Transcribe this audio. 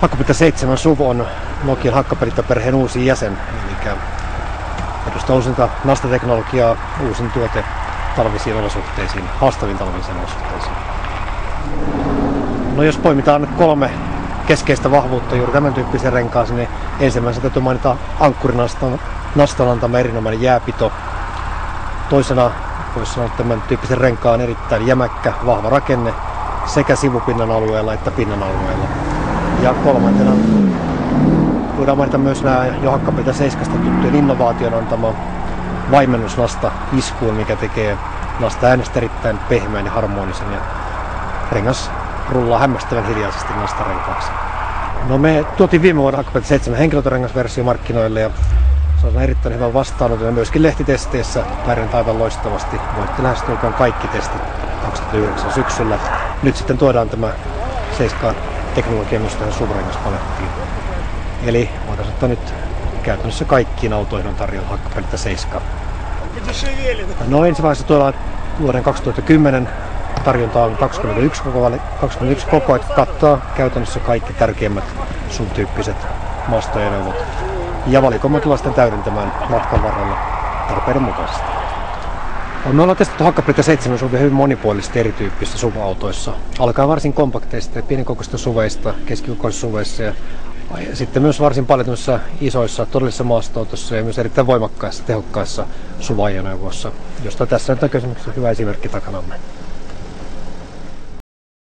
Hakkapeliitta 7 SUV on Nokian Hakkapeliitta-perheen uusi jäsen, eli edustaa uusinta nastateknologiaa, uusin tuote talvisiin olosuhteisiin, haastaviin talvisiin olosuhteisiin. No jos poimitaan 3 keskeistä vahvuutta juuri tämän tyyppisen renkaaseen, niin ensimmäisenä täytyy mainita ankkurinastan antama erinomainen jääpito. Toisena voisi sanoa, että tämän tyyppisen renkaan erittäin jämäkkä, vahva rakenne sekä sivupinnan alueella että pinnan alueella. Ja kolmantena voidaan mainita myös nämä jo Hakkapeliitta 7 tuttujen innovaation antama vaimennusnasta iskuun, mikä tekee nasta äänestä erittäin pehmeän ja harmonisen, ja rengas rullaa hämmästävän hiljaisesti nastarenkaaksi. No me tuotiin viime vuonna Hakkapeliitta 7 henkilöautorengasversio markkinoille, ja se on erittäin hyvä vastaanoton, ja myöskin lehtitesteissä pärjännyt aivan loistavasti. Voitte lähestulkoon kaikki testit 2009 syksyllä. Nyt sitten tuodaan tämä 7 teknologia myös tähän SUV-rengaspalettiin. Eli voidaan sanoa, nyt käytännössä kaikkiin autoihin on tarjolla Hakkapeliitta 7. No ensi vaiheessa tuodaan vuoden 2010 tarjonta on 21 koko, että kattaa käytännössä kaikki tärkeimmät SUV-tyyppiset maastoajoneuvot. Ja valikoimme tullaan sitten täydentämään matkan varrella tarpeiden mukaisesti. Me ollaan testattu Hakkapeliitta 7 SUVia hyvin monipuolisesti erityyppisissä SUV-autoissa. Alkaa varsin kompakteista ja pienikokoisista SUVeista, keskikokoisissa SUVeissa ja sitten myös varsin paljon isoissa todellisissa maastoautoissa ja myös erittäin voimakkaissa, tehokkaissa SUV-ajoneuvoissa, josta tässä nyt on kysymyksessä hyvä esimerkki takanamme.